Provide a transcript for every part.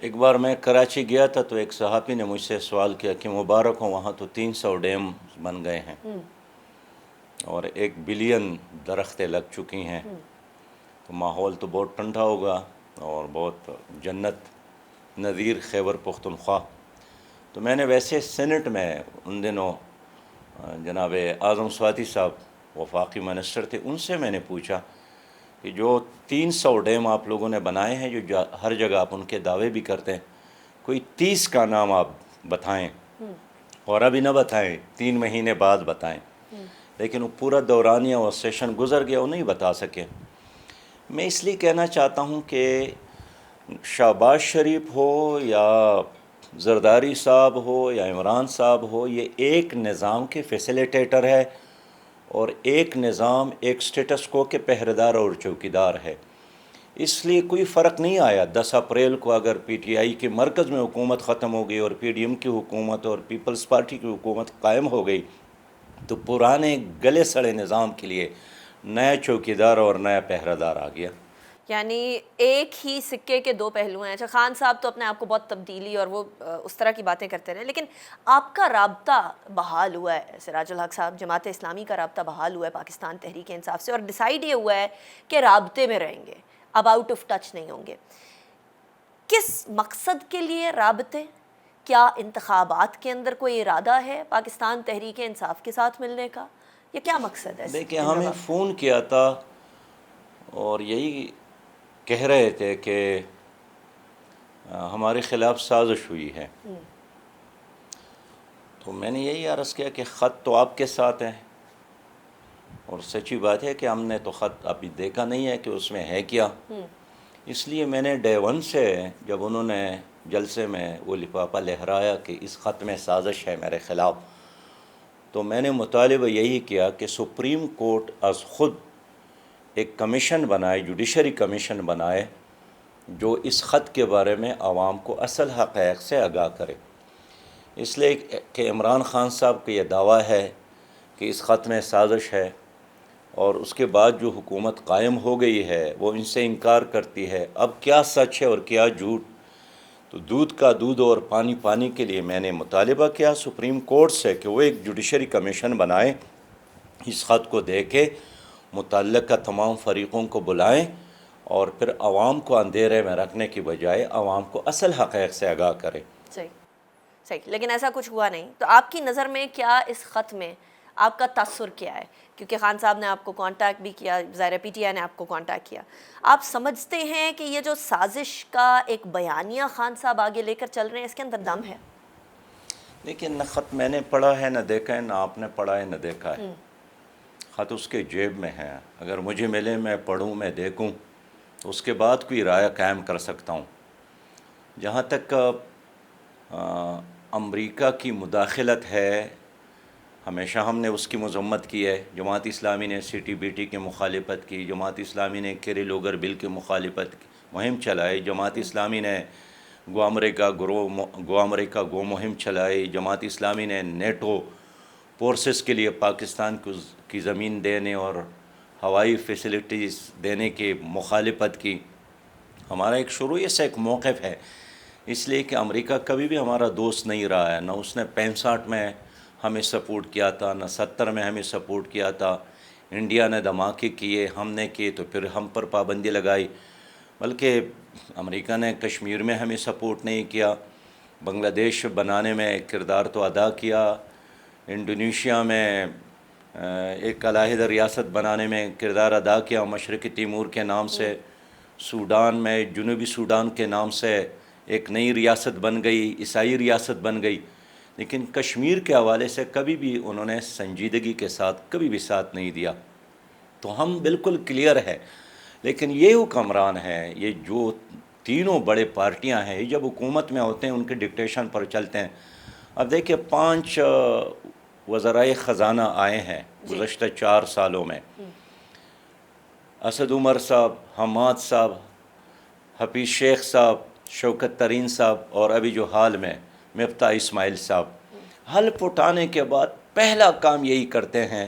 ایک بار میں کراچی گیا تھا تو ایک صحافی نے مجھ سے سوال کیا کہ مبارک ہو، وہاں تو 300 ڈیم بن گئے ہیں اور 1 بلین درختیں لگ چکی ہیں، تو ماحول تو بہت ٹھنڈا ہوگا اور بہت جنت نظیر خیبر پختونخوا۔ تو میں نے ویسے سینٹ میں ان دنوں جناب اعظم سواتی صاحب وفاقی منسٹر تھے، ان سے میں نے پوچھا کہ جو 300 ڈیم آپ لوگوں نے بنائے ہیں، جو ہر جگہ آپ ان کے دعوے بھی کرتے ہیں، کوئی 30 کا نام آپ بتائیں، اور ابھی نہ بتائیں، 3 مہینے بعد بتائیں۔ لیکن وہ پورا دورانیہ اور سیشن گزر گیا، وہ نہیں بتا سکے۔ میں اس لیے کہنا چاہتا ہوں کہ شہباز شریف ہو یا زرداری صاحب ہو یا عمران صاحب ہو، یہ ایک نظام کے فیسیلیٹیٹر ہے اور ایک نظام ایک سٹیٹس کو کے پہرےدار اور چوکیدار ہے۔ اس لیے کوئی فرق نہیں آیا 10 اپریل کو اگر پی ٹی آئی کے مرکز میں حکومت ختم ہو گئی اور پی ڈی ایم کی حکومت اور پیپلز پارٹی کی حکومت قائم ہو گئی، تو پرانے گلے سڑے نظام کے لیے نیا چوکیدار اور نیا پہرےدار آ گیا۔ یعنی ایک ہی سکے کے 2 پہلو ہیں۔ اچھا، خان صاحب تو اپنے آپ کو بہت تبدیلی اور وہ اس طرح کی باتیں کرتے رہے، لیکن آپ کا رابطہ بحال ہوا ہے سراج الحق صاحب، جماعت اسلامی کا رابطہ بحال ہوا ہے پاکستان تحریک انصاف سے، اور ڈیسائیڈ یہ ہوا ہے کہ رابطے میں رہیں گے، اب آؤٹ آف ٹچ نہیں ہوں گے۔ کس مقصد کے لیے رابطے؟ کیا انتخابات کے اندر کوئی ارادہ ہے پاکستان تحریک انصاف کے ساتھ ملنے کا، یا کیا مقصد ہے؟ دیکھیں، ہمیں فون کیا تھا اور یہی کہہ رہے تھے کہ ہمارے خلاف سازش ہوئی ہے، تو میں نے یہی عرض کیا کہ خط تو آپ کے ساتھ ہے، اور سچی بات ہے کہ ہم نے تو خط ابھی دیکھا نہیں ہے کہ اس میں ہے کیا۔ اس لیے میں نے ڈے 1 سے جب انہوں نے جلسے میں وہ لفافہ لہرایا کہ اس خط میں سازش ہے میرے خلاف، تو میں نے مطالبہ یہی کیا کہ سپریم کورٹ از خود ایک کمیشن بنائے، جوڈیشری کمیشن بنائے، جو اس خط کے بارے میں عوام کو اصل حقائق سے آگاہ کرے۔ اس لیے کہ عمران خان صاحب کا یہ دعویٰ ہے کہ اس خط میں سازش ہے، اور اس کے بعد جو حکومت قائم ہو گئی ہے وہ ان سے انکار کرتی ہے۔ اب کیا سچ ہے اور کیا جھوٹ؟ تو دودھ کا دودھ اور پانی پانی کے لیے میں نے مطالبہ کیا سپریم کورٹ سے کہ وہ ایک جوڈیشری کمیشن بنائیں، اس خط کو دیکھے، متعلقہ تمام فریقوں کو بلائیں، اور پھر عوام کو اندھیرے میں رکھنے کی بجائے عوام کو اصل حقائق سے آگاہ کرے۔ صحیح، لیکن ایسا کچھ ہوا نہیں۔ تو آپ کی نظر میں کیا اس خط میں آپ کا تاثر کیا ہے؟ کیونکہ خان صاحب نے آپ کو کانٹیکٹ بھی کیا، ظاہر پی ٹی آئی نے آپ کو کانٹیکٹ کیا، آپ سمجھتے ہیں کہ یہ جو سازش کا ایک بیانیہ خان صاحب آگے لے کر چل رہے ہیں، اس کے اندر دم ہے؟ لیکن نہ خط میں نے پڑھا ہے، نہ دیکھا ہے، نہ آپ نے پڑھا ہے، نہ دیکھا ہے۔ خط اس کے جیب میں ہے، اگر مجھے ملے، میں پڑھوں، میں دیکھوں، تو اس کے بعد کوئی رائے قائم کر سکتا ہوں۔ جہاں تک امریکہ کی مداخلت ہے، ہمیشہ ہم نے اس کی مذمت کی ہے۔ جماعت اسلامی نے سی ٹی بی ٹی کی مخالفت کی، جماعت اسلامی نے کیری لوگر بل کی مخالفت کی، مہم چلائی، جماعت اسلامی نے گو امریکہ گو مہم چلائی، جماعت اسلامی نے نیٹو فورسز کے لیے پاکستان کی زمین دینے اور ہوائی فیسلٹیز دینے کی مخالفت کی۔ ہمارا ایک شروع سے ایک موقف ہے، اس لیے کہ امریکہ کبھی بھی ہمارا دوست نہیں رہا ہے، نہ اس نے 65 میں ہمیں سپورٹ کیا تھا، نہ 70 میں ہمیں سپورٹ کیا تھا۔ انڈیا نے دھماکے کیے، ہم نے کیے تو پھر ہم پر پابندی لگائی، بلکہ امریکہ نے کشمیر میں ہمیں سپورٹ نہیں کیا، بنگلہ دیش بنانے میں کردار تو ادا کیا، انڈونیشیا میں ایک علیحدہ ریاست بنانے میں کردار ادا کیا مشرقی تیمور کے نام سے، سوڈان میں جنوبی سوڈان کے نام سے ایک نئی ریاست بن گئی، عیسائی ریاست بن گئی، لیکن کشمیر کے حوالے سے کبھی بھی انہوں نے سنجیدگی کے ساتھ کبھی بھی ساتھ نہیں دیا۔ تو ہم بالکل کلیئر ہے، لیکن یہ حکمران ہے، یہ جو تینوں بڑے پارٹیاں ہیں، یہ جب حکومت میں ہوتے ہیں ان کے ڈکٹیشن پر چلتے ہیں۔ اب دیکھیں 5 وزرائے خزانہ آئے ہیں گزشتہ 4 سالوں میں، اسد عمر صاحب، حماد صاحب، حفیظ شیخ صاحب، شوکت ترین صاحب، اور ابھی جو حال میں مفتاح اسماعیل صاحب۔ حلف اٹھانے کے بعد پہلا کام یہی کرتے ہیں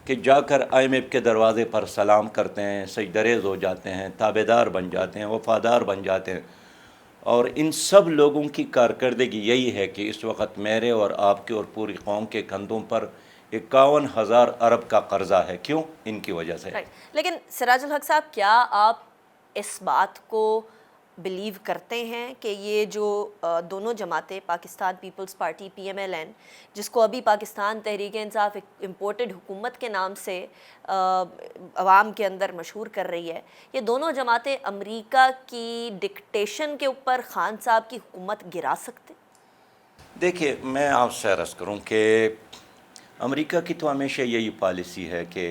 کہ جا کر آئی ایم ایف کے دروازے پر سلام کرتے ہیں، سجدہ ریز ہو جاتے ہیں، تابعدار بن جاتے ہیں، وفادار بن جاتے ہیں، اور ان سب لوگوں کی کارکردگی یہی ہے کہ اس وقت میرے اور آپ کے اور پوری قوم کے کندھوں پر 51,000 ارب کا قرضہ ہے. کیوں؟ ان کی وجہ سے. لیکن سراج الحق صاحب، کیا آپ اس بات کو بلیو کرتے ہیں کہ یہ جو دونوں جماعتیں، پاکستان پیپلز پارٹی PMLN، جس کو ابھی پاکستان تحریک انصاف امپورٹڈ حکومت کے نام سے عوام کے اندر مشہور کر رہی ہے، یہ دونوں جماعتیں امریکہ کی ڈکٹیشن کے اوپر خان صاحب کی حکومت گرا سکتے؟ دیکھیے، میں آپ سے عرض کروں کہ امریکہ کی تو ہمیشہ یہی پالیسی ہے کہ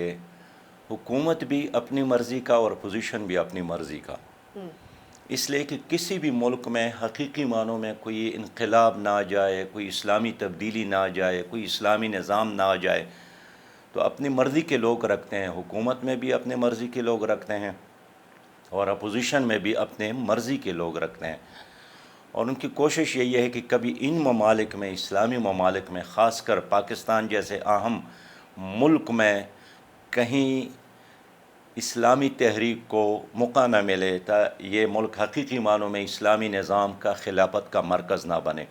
حکومت بھی اپنی مرضی کا اور اپوزیشن بھی اپنی مرضی کا. اس لیے کہ کسی بھی ملک میں حقیقی معنوں میں کوئی انقلاب نہ آ جائے، کوئی اسلامی تبدیلی نہ آ جائے، کوئی اسلامی نظام نہ آ جائے، تو اپنی مرضی کے لوگ رکھتے ہیں. حکومت میں بھی اپنے مرضی کے لوگ رکھتے ہیں اور اپوزیشن میں بھی اپنے مرضی کے لوگ رکھتے ہیں. اور ان کی کوشش یہی ہے کہ کبھی ان ممالک میں، اسلامی ممالک میں، خاص کر پاکستان جیسے اہم ملک میں، کہیں اسلامی تحریک کو موقع نہ ملے تا یہ ملک حقیقی معنوں میں اسلامی نظام کا، خلافت کا مرکز نہ بنے.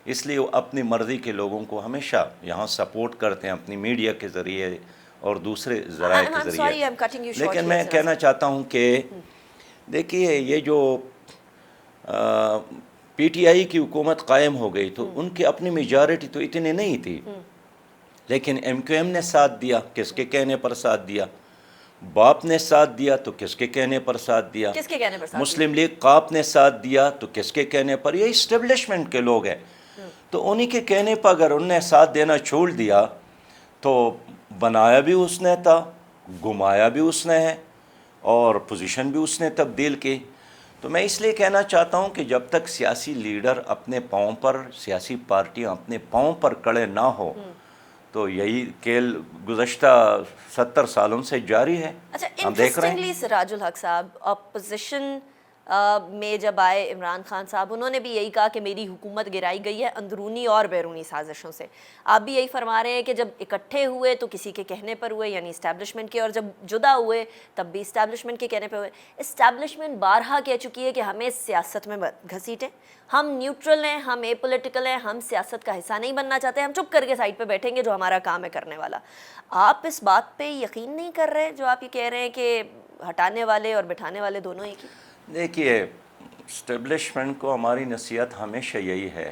اس لیے وہ اپنی مرضی کے لوگوں کو ہمیشہ یہاں سپورٹ کرتے ہیں، اپنی میڈیا کے ذریعے اور دوسرے ذرائع کے ذریعے. لیکن میں کہنا چاہتا ہوں کہ دیکھیے، یہ جو PTI کی حکومت قائم ہو گئی تو ان کی اپنی میجارٹی تو اتنی نہیں تھی، لیکن MQM نے ساتھ دیا. کس کے کہنے پر ساتھ دیا؟ باپ نے ساتھ دیا تو کس کے کہنے پر ساتھ دیا؟ کس کے کہنے پر؟ مسلم لیگ قاپ نے ساتھ دیا تو کس کے کہنے پر؟ یہ اسٹیبلشمنٹ کے لوگ ہیں. تو انہی کے کہنے پر اگر انہوں نے ساتھ دینا چھوڑ دیا تو بنایا بھی اس نے تھا، گمایا بھی اس نے ہے، اور پوزیشن بھی اس نے تبدیل کی. تو میں اس لیے کہنا چاہتا ہوں کہ جب تک سیاسی لیڈر اپنے پاؤں پر، سیاسی پارٹیاں اپنے پاؤں پر کڑے نہ ہو تو یہی کھیل گزشتہ 70 سالوں سے جاری ہے. اچھا، ہم دیکھ رہے ہیں. انٹرسٹنگلی سراج الحق صاحب، اپوزیشن میں جب آئے عمران خان صاحب، انہوں نے بھی یہی کہا کہ میری حکومت گرائی گئی ہے اندرونی اور بیرونی سازشوں سے. آپ بھی یہی فرما رہے ہیں کہ جب اکٹھے ہوئے تو کسی کے کہنے پر ہوئے، یعنی اسٹیبلشمنٹ کے، اور جب جدا ہوئے تب بھی اسٹیبلشمنٹ کے کہنے پہ ہوئے. اسٹیبلشمنٹ بارہا کہہ چکی ہے کہ ہمیں سیاست میں گھسیٹیں، ہم نیوٹرل ہیں، ہم اے پولیٹیکل ہیں، ہم سیاست کا حصہ نہیں بننا چاہتے، ہم چپ کر کے سائڈ پہ بیٹھیں گے، جو ہمارا کام ہے کرنے والا. آپ اس بات پہ یقین نہیں کر رہے جو آپ یہ کہہ رہے ہیں کہ ہٹانے والے اور بٹھانے والے دونوں ایک ہی؟ دیکھیے، اسٹیبلشمنٹ کو ہماری نصیحت ہمیشہ یہی ہے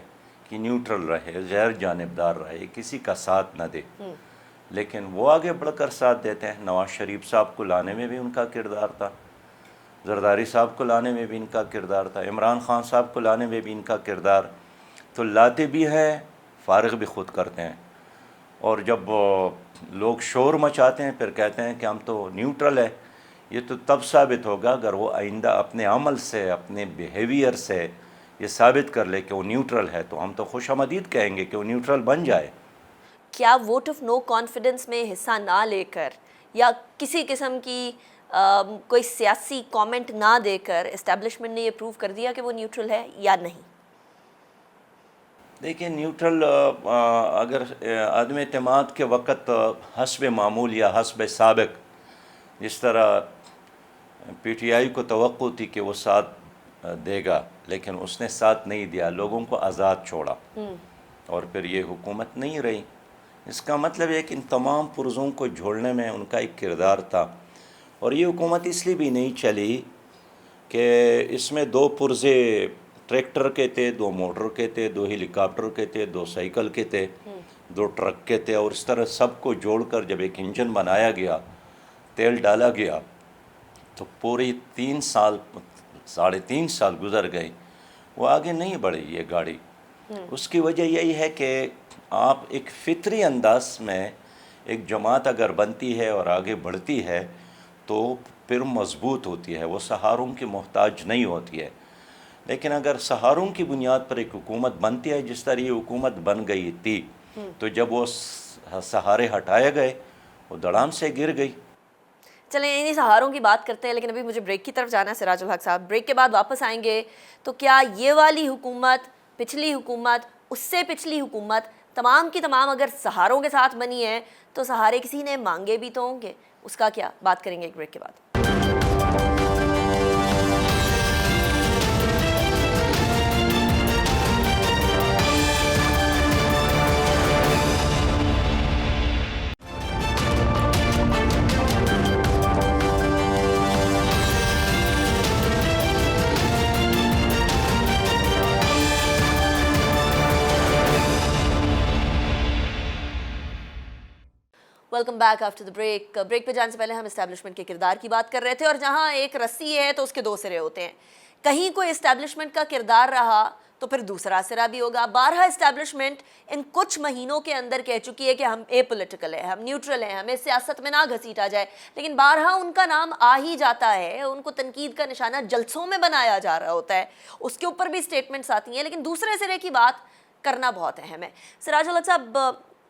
کہ نیوٹرل رہے، غیر جانبدار رہے، کسی کا ساتھ نہ دے. لیکن وہ آگے بڑھ کر ساتھ دیتے ہیں. نواز شریف صاحب کو لانے میں بھی ان کا کردار تھا، زرداری صاحب کو لانے میں بھی ان کا کردار تھا، عمران خان صاحب کو لانے میں بھی ان کا کردار. تو لاتے بھی ہیں، فارغ بھی خود کرتے ہیں. اور جب لوگ شور مچاتے ہیں پھر کہتے ہیں کہ ہم تو نیوٹرل ہے، یہ تو تب ثابت ہوگا اگر وہ آئندہ اپنے عمل سے، اپنے بیہیویئر سے یہ ثابت کر لے کہ وہ نیوٹرل ہے، تو ہم تو خوش آمدید کہیں گے کہ وہ نیوٹرل بن جائے. کیا ووٹ آف نو کانفیڈنس میں حصہ نہ لے کر یا کسی قسم کی کوئی سیاسی کامنٹ نہ دے کر اسٹیبلشمنٹ نے یہ پروو کر دیا کہ وہ نیوٹرل ہے یا نہیں؟ دیکھیں، نیوٹرل اگر عدم اعتماد کے وقت حسب معمول یا حسب سابق، جس طرح PTI کو توقع تھی کہ وہ ساتھ دے گا لیکن اس نے ساتھ نہیں دیا، لوگوں کو آزاد چھوڑا اور پھر یہ حکومت نہیں رہی. اس کا مطلب ہے کہ ان تمام پرزوں کو جھوڑنے میں ان کا ایک کردار تھا. اور یہ حکومت اس لیے بھی نہیں چلی کہ اس میں 2 پرزے ٹریکٹر کے تھے، 2 موٹر کے تھے، 2 ہیلی کاپٹر کے تھے، 2 سائیکل کے تھے، 2 ٹرک کے تھے، اور اس طرح سب کو جوڑ کر جب ایک انجن بنایا گیا، تیل ڈالا گیا، تو پوری 3 سال، 3.5 سال گزر گئے، وہ آگے نہیں بڑھی یہ گاڑی. اس کی وجہ یہی ہے کہ آپ ایک فطری انداز میں ایک جماعت اگر بنتی ہے اور آگے بڑھتی ہے تو پھر مضبوط ہوتی ہے، وہ سہاروں کی محتاج نہیں ہوتی ہے. لیکن اگر سہاروں کی بنیاد پر ایک حکومت بنتی ہے، جس طرح یہ حکومت بن گئی تھی، تو جب وہ سہارے ہٹائے گئے وہ دڑام سے گر گئی. چلیں انہی سہاروں کی بات کرتے ہیں، لیکن ابھی مجھے بریک کی طرف جانا ہے سراج الحق صاحب. بریک کے بعد واپس آئیں گے تو کیا یہ والی حکومت، پچھلی حکومت، اس سے پچھلی حکومت، تمام کی تمام اگر سہاروں کے ساتھ بنی ہے تو سہارے کسی نے مانگے بھی تو ہوں گے، اس کا کیا؟ بات کریں گے ایک بریک کے بعد. Welcome back after the break پہ جانے سے پہلے ہم اسٹیبلشمنٹ کے کردار کی بات کر رہے تھے، اور جہاں ایک رسی ہے تو اس کے دو سرے ہوتے ہیں. کہیں کوئی اسٹیبلشمنٹ کا کردار رہا تو پھر دوسرا سرا بھی ہوگا. بارہا اسٹیبلشمنٹ ان کچھ مہینوں کے اندر کہہ چکی ہے کہ ہم اے پولیٹیکل ہیں، ہم نیوٹرل ہیں، ہمیں سیاست میں نہ گھسیٹا جائے، لیکن بارہا ان کا نام آ ہی جاتا ہے، ان کو تنقید کا نشانہ جلسوں میں بنایا جا رہا ہوتا ہے، اس کے اوپر بھی اسٹیٹمنٹس آتی ہیں، لیکن دوسرے سرے کی بات کرنا بہت اہم ہے. سراج الحق صاحب،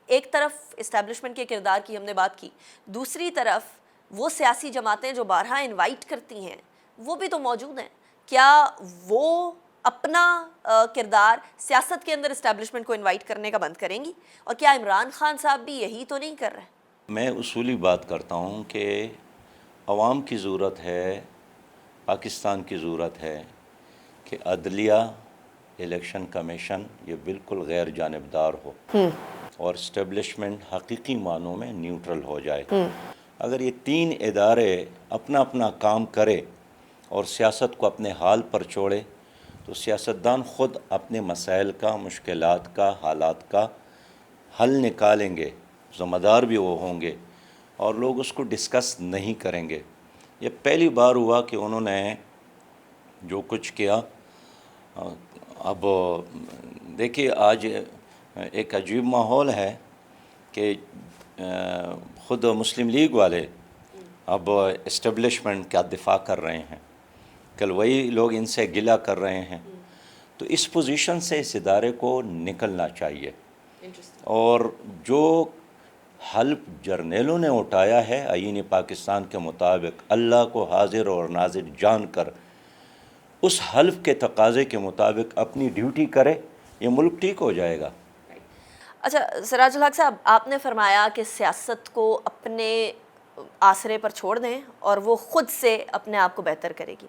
ایک طرف اسٹیبلشمنٹ کے کردار کی ہم نے بات کی، دوسری طرف وہ سیاسی جماعتیں جو بارہا انوائٹ کرتی ہیں وہ بھی تو موجود ہیں. کیا وہ اپنا کردار سیاست کے اندر اسٹیبلشمنٹ کو انوائٹ کرنے کا بند کریں گی؟ اور کیا عمران خان صاحب بھی یہی تو نہیں کر رہے؟ میں اصولی بات کرتا ہوں کہ عوام کی ضرورت ہے، پاکستان کی ضرورت ہے کہ عدلیہ، الیکشن کمیشن یہ بالکل غیر جانبدار ہو اور اسٹیبلشمنٹ حقیقی معنوں میں نیوٹرل ہو جائے. اگر یہ تین ادارے اپنا اپنا کام کرے اور سیاست کو اپنے حال پر چھوڑے تو سیاستدان خود اپنے مسائل کا، مشکلات کا، حالات کا حل نکالیں گے، ذمہ دار بھی وہ ہوں گے اور لوگ اس کو ڈسکس نہیں کریں گے. یہ پہلی بار ہوا کہ انہوں نے جو کچھ کیا. اب دیکھیے آج ایک عجیب ماحول ہے کہ خود مسلم لیگ والے اب اسٹیبلشمنٹ کا دفاع کر رہے ہیں، کل وہی لوگ ان سے گلہ کر رہے ہیں. تو اس پوزیشن سے اس ادارے کو نکلنا چاہیے، اور جو حلف جرنیلوں نے اٹھایا ہے آئین پاکستان کے مطابق، اللہ کو حاضر اور ناظر جان کر اس حلف کے تقاضے کے مطابق اپنی ڈیوٹی کرے، یہ ملک ٹھیک ہو جائے گا. اچھا سراج الحق صاحب، آپ نے فرمایا کہ سیاست کو اپنے آسرے پر چھوڑ دیں اور وہ خود سے اپنے آپ کو بہتر کرے گی.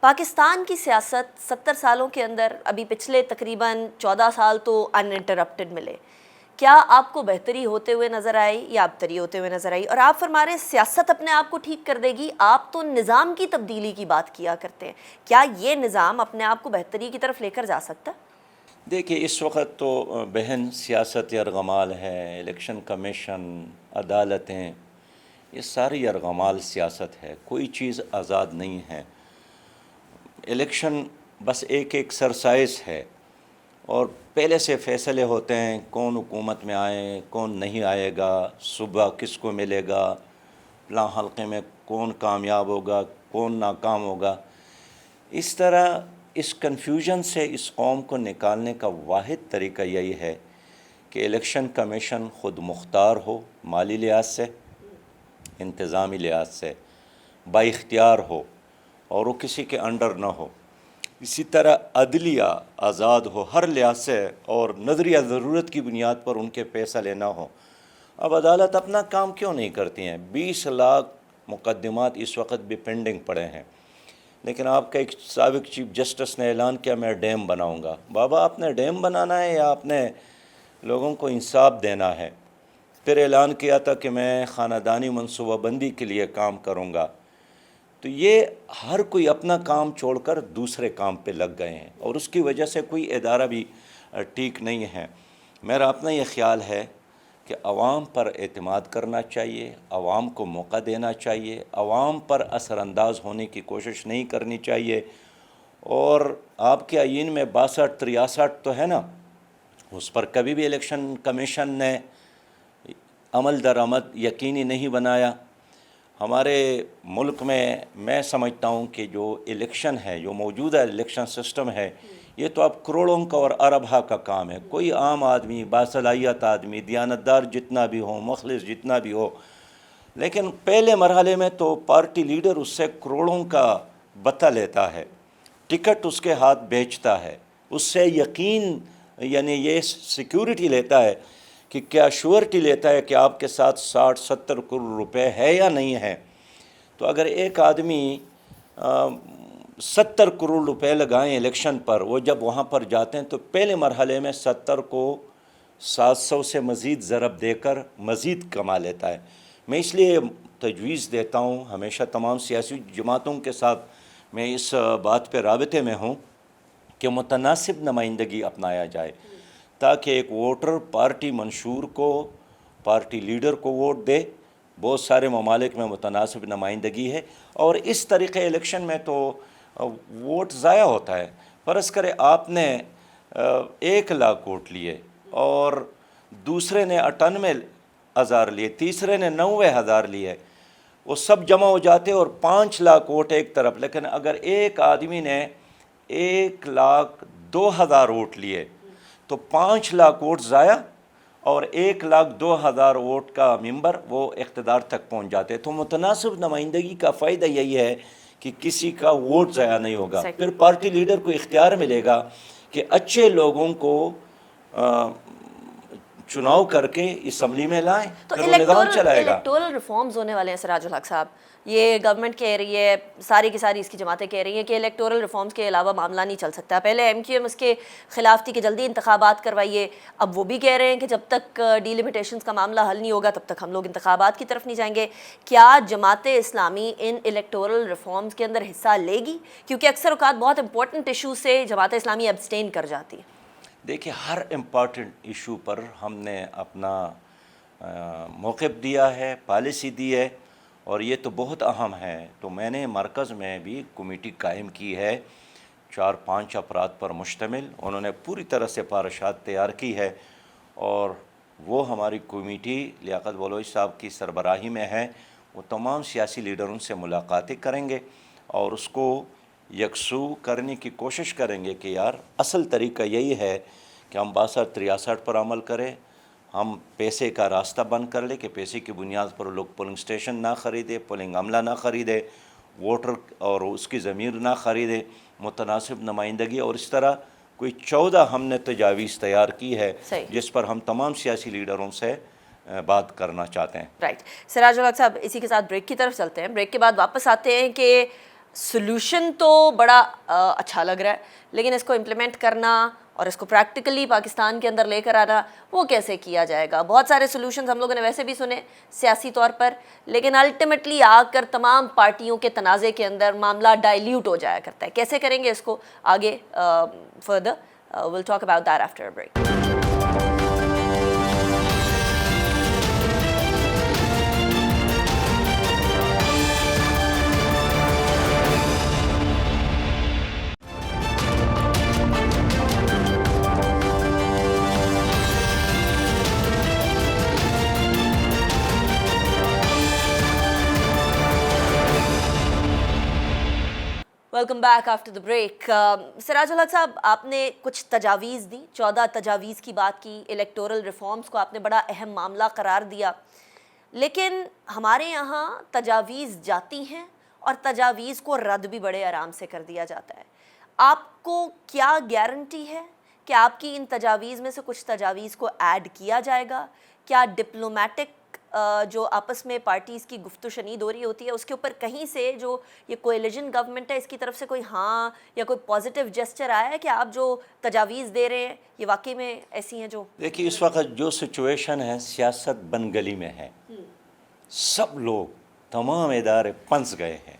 پاکستان کی سیاست 70 سالوں کے اندر ابھی پچھلے تقریباً 14 سال تو ان انٹرپٹڈ ملے. کیا آپ کو بہتری ہوتے ہوئے نظر آئی یا ابتری ہوتے ہوئے نظر آئی؟ اور آپ فرما رہے ہیں سیاست اپنے آپ کو ٹھیک کر دے گی، آپ تو نظام کی تبدیلی کی بات کیا کرتے ہیں. کیا یہ نظام اپنے آپ کو بہتری کی طرف لے کر جا سکتا ہے؟ دیکھیے اس وقت تو بہن سیاست یرغمال ہے، الیکشن کمیشن، عدالتیں، یہ ساری یرغمال سیاست ہے، کوئی چیز آزاد نہیں ہے. الیکشن بس ایک ایکسرسائز ہے اور پہلے سے فیصلے ہوتے ہیں کون حکومت میں آئے، کون نہیں آئے گا، صبح کس کو ملے گا، فلاں حلقے میں کون کامیاب ہوگا، کون ناکام ہوگا. اس طرح اس کنفیوژن سے اس قوم کو نکالنے کا واحد طریقہ یہی ہے کہ الیکشن کمیشن خود مختار ہو، مالی لحاظ سے، انتظامی لحاظ سے با اختیار ہو اور وہ کسی کے انڈر نہ ہو. اسی طرح عدلیہ آزاد ہو ہر لحاظ سے اور نظریہ ضرورت کی بنیاد پر ان کے پیسہ لینا ہو. اب عدالت اپنا کام کیوں نہیں کرتی ہیں؟ 20 لاکھ مقدمات اس وقت بھی پینڈنگ پڑے ہیں، لیکن آپ کا ایک سابق چیف جسٹس نے اعلان کیا میں ڈیم بناؤں گا. بابا آپ نے ڈیم بنانا ہے یا آپ نے لوگوں کو انصاف دینا ہے؟ پھر اعلان کیا تھا کہ میں خاندانی منصوبہ بندی کے لیے کام کروں گا. تو یہ ہر کوئی اپنا کام چھوڑ کر دوسرے کام پہ لگ گئے ہیں اور اس کی وجہ سے کوئی ادارہ بھی ٹھیک نہیں ہے. میرا اپنا یہ خیال ہے کہ عوام پر اعتماد کرنا چاہیے، عوام کو موقع دینا چاہیے، عوام پر اثر انداز ہونے کی کوشش نہیں کرنی چاہیے. اور آپ کے آئین میں 62 63 تو ہے نا، اس پر کبھی بھی الیکشن کمیشن نے عمل درآمد یقینی نہیں بنایا. ہمارے ملک میں سمجھتا ہوں کہ جو الیکشن ہے، جو موجودہ الیکشن سسٹم ہے، یہ تو اب کروڑوں کا اور اربہ کا کام ہے. کوئی عام آدمی، باصلاحیت آدمی، دیانتدار جتنا بھی ہو، مخلص جتنا بھی ہو، لیکن پہلے مرحلے میں تو پارٹی لیڈر اس سے کروڑوں کا بتہ لیتا ہے، ٹکٹ اس کے ہاتھ بیچتا ہے، اس سے یقین یعنی یہ سیکیورٹی لیتا ہے کہ کیا شورٹی لیتا ہے کہ آپ کے ساتھ 60-70 کروڑ روپے ہے یا نہیں ہے. تو اگر ایک آدمی 70 کروڑ روپے لگائیں الیکشن پر، وہ جب وہاں پر جاتے ہیں تو پہلے مرحلے میں 70 کو 700 سے مزید ضرب دے کر مزید کما لیتا ہے. میں اس لیے تجویز دیتا ہوں ہمیشہ تمام سیاسی جماعتوں کے ساتھ، میں اس بات پہ رابطے میں ہوں کہ متناسب نمائندگی اپنایا جائے تاکہ ایک ووٹر پارٹی منشور کو، پارٹی لیڈر کو ووٹ دے. بہت سارے ممالک میں متناسب نمائندگی ہے, اور اس طریقے الیکشن میں تو ووٹ ضائع ہوتا ہے. فرض کرے آپ نے 1,00,000 ووٹ لیے اور دوسرے نے 98,000 لیے, تیسرے نے 90,000 لیے, وہ سب جمع ہو جاتے اور 5,00,000 ووٹ ایک طرف. لیکن اگر ایک آدمی نے 1,02,000 ووٹ لیے تو 5,00,000 ووٹ ضائع, اور 1,02,000 ووٹ کا ممبر وہ اقتدار تک پہنچ جاتے. تو متناسب نمائندگی کا فائدہ یہی ہے کہ کسی کا ووٹ ضائع نہیں ہوگا. پھر پارٹی لیڈر کو اختیار ملے گا کہ اچھے لوگوں کو چناؤ کر کے اسمبلی میں لائیں, تو پھر وہ نظام چلائے گا. الیکٹورل ریفارمز ہونے والے ہیں سراج الحق صاحب, یہ گورنمنٹ کہہ رہی ہے, ساری کی ساری اس کی جماعتیں کہہ رہی ہیں کہ الیکٹورل ریفارمز کے علاوہ معاملہ نہیں چل سکتا. پہلے ایم کیو ایم اس کے خلاف تھی کہ جلدی انتخابات کروائیے, اب وہ بھی کہہ رہے ہیں کہ جب تک ڈی لمیٹیشنز کا معاملہ حل نہیں ہوگا تب تک ہم لوگ انتخابات کی طرف نہیں جائیں گے. کیا جماعت اسلامی ان الیکٹورل ریفارمز کے اندر حصہ لے گی؟ کیونکہ اکثر اوقات بہت امپورٹنٹ ایشو سے جماعت اسلامی ایبسٹین کر جاتی ہے. دیکھیے, ہر امپارٹنٹ ایشو پر ہم نے اپنا موقف دیا ہے, پالیسی دی ہے, اور یہ تو بہت اہم ہے. تو میں نے مرکز میں بھی کمیٹی قائم کی ہے 4-5 افراد پر مشتمل. انہوں نے پوری طرح سے سفارشات تیار کی ہے, اور وہ ہماری کمیٹی لیاقت بلوچ صاحب کی سربراہی میں ہے. وہ تمام سیاسی لیڈروں سے ملاقاتیں کریں گے اور اس کو یکسو کرنے کی کوشش کریں گے کہ یار اصل طریقہ یہی ہے کہ ہم 62-63 پر عمل کریں. ہم پیسے کا راستہ بند کر لیں کہ پیسے کی بنیاد پر لوگ پولنگ سٹیشن نہ خریدے, پولنگ عملہ نہ خریدے, ووٹر اور اس کی ضمیر نہ خریدے, متناسب نمائندگی. اور اس طرح کوئی 14 ہم نے تجاویز تیار کی ہے جس پر ہم تمام سیاسی لیڈروں سے بات کرنا چاہتے ہیں. رائٹ, سراج الحق صاحب اسی کے ساتھ بریک کی طرف چلتے ہیں. بریک کے بعد واپس آتے ہیں کہ سلوشن تو بڑا اچھا لگ رہا ہے, لیکن اس کو امپلیمنٹ کرنا اور اس کو پریکٹیکلی پاکستان کے اندر لے کر آنا وہ کیسے کیا جائے گا. بہت سارے سلوشنز ہم لوگوں نے ویسے بھی سنے سیاسی طور پر, لیکن الٹیمیٹلی آ کر تمام پارٹیوں کے تنازع کے اندر معاملہ ڈائلیوٹ ہو جایا کرتا ہے. کیسے کریں گے اس کو آگے further we'll talk about that after a break. Welcome back after the break. Siraj ul Haq صاحب, آپ نے کچھ تجاویز دی, 14 تجاویز کی بات کی, الیکٹورل ریفارمز کو آپ نے بڑا اہم معاملہ قرار دیا, لیکن ہمارے یہاں تجاویز جاتی ہیں اور تجاویز کو رد بھی بڑے آرام سے کر دیا جاتا ہے. آپ کو کیا گارنٹی ہے کہ آپ کی ان تجاویز میں سے کچھ تجاویز کو ایڈ کیا جائے گا؟ کیا ڈپلومیٹک جو آپس میں پارٹیز کی گفت و شنید ہو رہی ہوتی ہے اس کے اوپر کہیں سے جو یہ کولیجن گورنمنٹ ہے اس کی طرف سے کوئی ہاں یا کوئی پازیٹیو جسچر آیا ہے کہ آپ جو تجاویز دے رہے ہیں یہ واقعی میں ایسی ہیں؟ جو دیکھیے, اس وقت جو سچویشن ہے سیاست بن گلی میں ہے, سب لوگ تمام ادارے پنس گئے ہیں.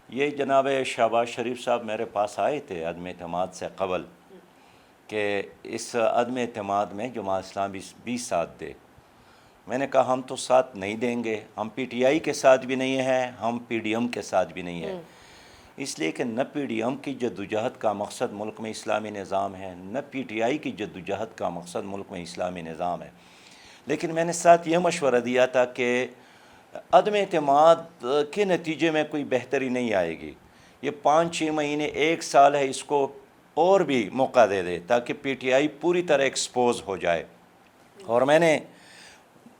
یہ جناب شہباز شریف صاحب میرے پاس آئے تھے عدم اعتماد سے قبل کہ اس عدم اعتماد میں جماعت اسلامی بھی ساتھ دے. میں نے کہا ہم تو ساتھ نہیں دیں گے, ہم پی ٹی آئی کے ساتھ بھی نہیں ہیں, ہم پی ڈی ایم کے ساتھ بھی نہیں ہیں. اس لیے کہ نہ پی ڈی ایم کی جدوجہد کا مقصد ملک میں اسلامی نظام ہے, نہ پی ٹی آئی کی جدوجہد کا مقصد ملک میں اسلامی نظام ہے. لیکن میں نے ساتھ یہ مشورہ دیا تھا کہ عدم اعتماد کے نتیجے میں کوئی بہتری نہیں آئے گی. یہ 5-6 مہینے 1 سال ہے, اس کو اور بھی موقع دے دے تاکہ پی ٹی آئی پوری طرح ایکسپوز ہو جائے. اور میں نے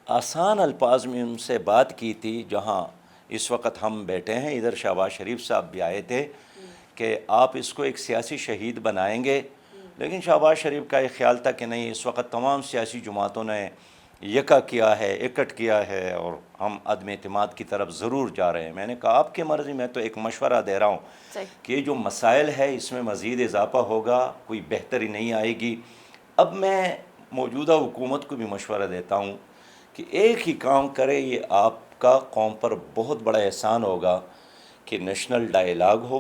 آسان الفاظ میں ان سے بات کی تھی جہاں اس وقت ہم بیٹھے ہیں, ادھر شہباز شریف صاحب بھی آئے تھے کہ آپ اس کو ایک سیاسی شہید بنائیں گے. لیکن شہباز شریف کا یہ خیال تھا کہ نہیں, اس وقت تمام سیاسی جماعتوں نے یکا کیا ہے, اکٹ کیا ہے, اور ہم عدم اعتماد کی طرف ضرور جا رہے ہیں. میں نے کہا آپ کی مرضی, میں تو ایک مشورہ دے رہا ہوں کہ یہ جو مسائل ہے اس میں مزید اضافہ ہوگا, کوئی بہتری نہیں آئے گی. اب میں موجودہ حکومت کو بھی مشورہ دیتا ہوں کہ ایک ہی کام کرے, یہ آپ کا قوم پر بہت بڑا احسان ہوگا کہ نیشنل ڈائیلاگ ہو.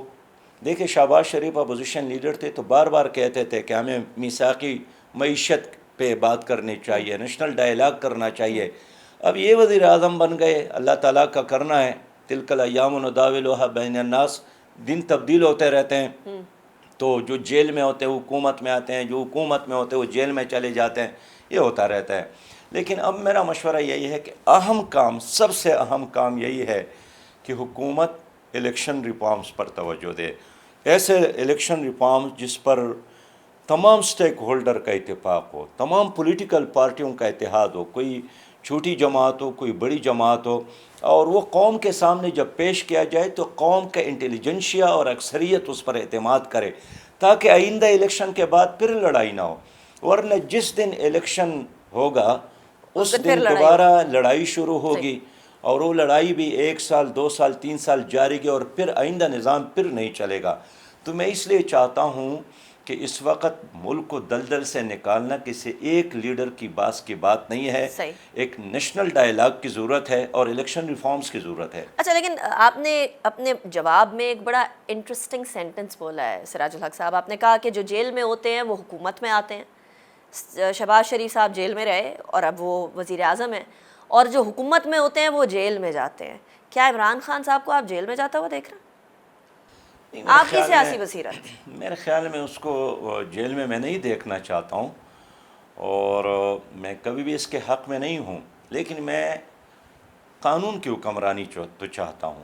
دیکھیں, شہباز شریف اپوزیشن لیڈر تھے تو بار بار کہتے تھے کہ ہمیں میثاقی معیشت پہ بات کرنی چاہیے، نیشنل ڈائلاگ کرنا چاہیے. اب یہ وزیر اعظم بن گئے، اللہ تعالیٰ کا کرنا ہے. تلک الایام نداولها بین الناس، دن تبدیل ہوتے رہتے ہیں. تو جو جیل میں ہوتے ہیں حکومت میں آتے ہیں، جو حکومت میں ہوتے ہیں وہ جیل میں چلے جاتے ہیں، یہ ہوتا رہتا ہے. لیکن اب میرا مشورہ یہی ہے کہ اہم کام، سب سے اہم کام یہی ہے کہ حکومت الیکشن ریفارمز پر توجہ دے. ایسے الیکشن ریفارمز جس پر تمام سٹیک ہولڈر کا اتفاق ہو، تمام پولیٹیکل پارٹیوں کا اتحاد ہو، کوئی چھوٹی جماعت ہو، کوئی بڑی جماعت ہو، اور وہ قوم کے سامنے جب پیش کیا جائے تو قوم کا انٹیلیجنشیا اور اکثریت اس پر اعتماد کرے، تاکہ آئندہ الیکشن کے بعد پھر لڑائی نہ ہو. ورنہ جس دن الیکشن ہوگا اس دن دوبارہ لڑائی شروع ہوگی، اور وہ لڑائی بھی 1 سال 2 سال 3 سال جاری گی، اور پھر آئندہ نظام پھر نہیں چلے گا. تو میں اس لیے چاہتا ہوں کہ اس وقت ملک کو دلدل سے نکالنا کسی ایک لیڈر کی باس کی بات نہیں ہے. ایک نیشنل ڈائلاگ کی ضرورت ہے اور الیکشن ریفارمز کی ضرورت ہے. اچھا، لیکن آپ نے اپنے جواب میں ایک بڑا انٹرسٹنگ سینٹنس بولا ہے سراج الحق صاحب. آپ نے کہا کہ جو جیل میں ہوتے ہیں وہ حکومت میں آتے ہیں. شہباز شریف صاحب جیل میں رہے اور اب وہ وزیر اعظم ہیں، اور جو حکومت میں ہوتے ہیں وہ جیل میں جاتے ہیں. کیا عمران خان صاحب کو آپ جیل میں جاتا ہوا دیکھ رہے ہیں؟ آپ کی سیاسی بصیرت. میرے خیال میں اس کو جیل میں نہیں دیکھنا چاہتا ہوں، اور میں کبھی بھی اس کے حق میں نہیں ہوں، لیکن میں قانون کی حکمرانی تو چاہتا ہوں.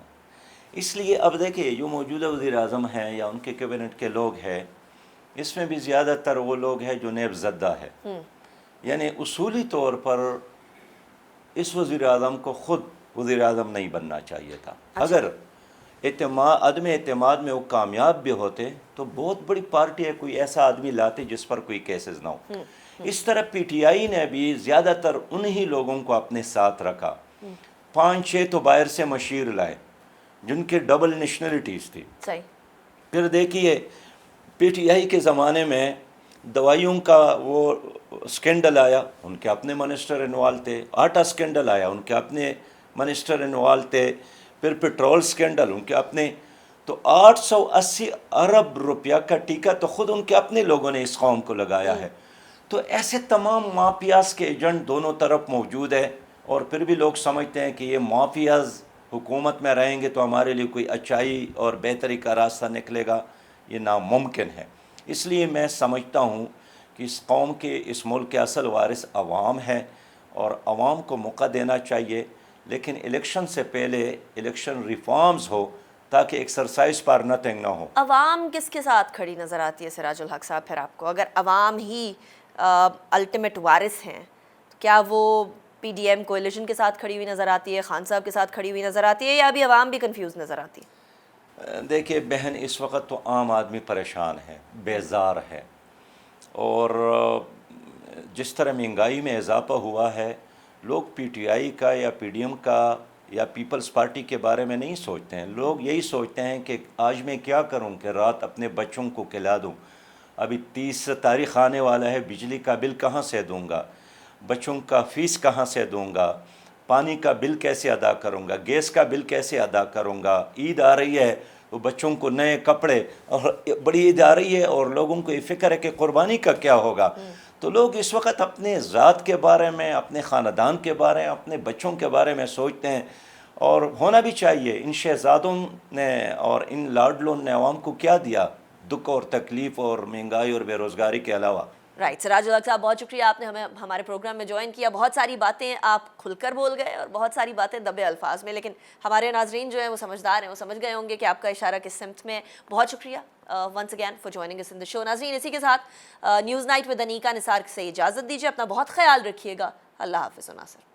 اس لیے اب دیکھیں جو موجودہ وزیر اعظم ہیں یا ان کے کیبنٹ کے لوگ ہیں، اس میں بھی زیادہ تر وہ لوگ ہیں جو نیب زدہ ہے. یعنی اصولی طور پر اس وزیر اعظم کو خود وزیر اعظم نہیں بننا چاہیے تھا. اگر عدم اعتماد میں وہ کامیاب بھی ہوتے تو بہت بڑی پارٹی ہے، کوئی ایسا آدمی لاتے جس پر کوئی کیسز نہ ہو. اس طرح پی ٹی آئی نے بھی زیادہ تر انہی لوگوں کو اپنے ساتھ رکھا. 5-6 تو باہر سے مشیر لائے جن کے ڈبل نیشنلٹیز تھی. پھر دیکھیے پی ٹی آئی کے زمانے میں دوائیوں کا وہ سکینڈل آیا، ان کے اپنے منسٹر انوالو تھے. آٹا سکینڈل آیا، ان کے اپنے منسٹر انوالو تھے. پھر پیٹرول سکینڈل، ان کے اپنے. تو 880 ارب روپیہ کا ٹیکہ تو خود ان کے اپنے لوگوں نے اس قوم کو لگایا ہے. تو ایسے تمام مافیاز کے ایجنٹ دونوں طرف موجود ہیں، اور پھر بھی لوگ سمجھتے ہیں کہ یہ مافیاز حکومت میں رہیں گے تو ہمارے لیے کوئی اچھائی اور بہتری کا راستہ نکلے گا. یہ ناممکن ہے. اس لیے میں سمجھتا ہوں کہ اس قوم کے، اس ملک کے اصل وارث عوام ہیں، اور عوام کو موقع دینا چاہیے. لیکن الیکشن سے پہلے الیکشن ریفارمز ہو تاکہ ایکسرسائز پر نتھنگ نہ ہو. عوام کس کے ساتھ کھڑی نظر آتی ہے سراج الحق صاحب پھر آپ کو؟ اگر عوام ہی الٹیمیٹ وارث ہیں، کیا وہ پی ڈی ایم کولیشن کے ساتھ کھڑی ہوئی نظر آتی ہے، خان صاحب کے ساتھ کھڑی ہوئی نظر آتی ہے، یا ابھی عوام بھی کنفیوز نظر آتی ہے؟ دیکھیے بہن، اس وقت تو عام آدمی پریشان ہے، بیزار ہے، اور جس طرح مہنگائی میں اضافہ ہوا ہے، لوگ پی ٹی آئی کا یا پی ڈی ایم کا یا پیپلز پارٹی کے بارے میں نہیں سوچتے ہیں. لوگ یہی سوچتے ہیں کہ آج میں کیا کروں کہ رات اپنے بچوں کو کھلا دوں. ابھی 30 تاریخ آنے والا ہے، بجلی کا بل کہاں سے دوں گا، بچوں کا فیس کہاں سے دوں گا، پانی کا بل کیسے ادا کروں گا، گیس کا بل کیسے ادا کروں گا. عید آ رہی ہے تو بچوں کو نئے کپڑے، اور بڑی عید آ رہی ہے اور لوگوں کو یہ فکر ہے کہ قربانی کا کیا ہوگا. تو لوگ اس وقت اپنے ذات کے بارے میں، اپنے خاندان کے بارے میں، اپنے بچوں کے بارے میں سوچتے ہیں، اور ہونا بھی چاہیے. ان شہزادوں نے اور ان لاڈلوں نے عوام کو کیا دیا، دکھ اور تکلیف اور مہنگائی اور بے روزگاری کے علاوہ. رائٹ. سراج الحق صاحب، بہت شکریہ، آپ نے ہمیں ہمارے پروگرام میں جوائن کیا. بہت ساری باتیں آپ کھل کر بول گئے اور بہت ساری باتیں دبے الفاظ میں، لیکن ہمارے ناظرین جو ہیں وہ سمجھدار ہیں، وہ سمجھ گئے ہوں گے کہ آپ کا اشارہ کس سمت میں. بہت شکریہ ونس اگین فار جوائننگ اس ان دی شو. ناظرین، اسی کے ساتھ نیوز نائٹ ود انیکا نثار سے اجازت دیجیے. اپنا بہت خیال رکھیے گا. اللہ حافظ. ناصر.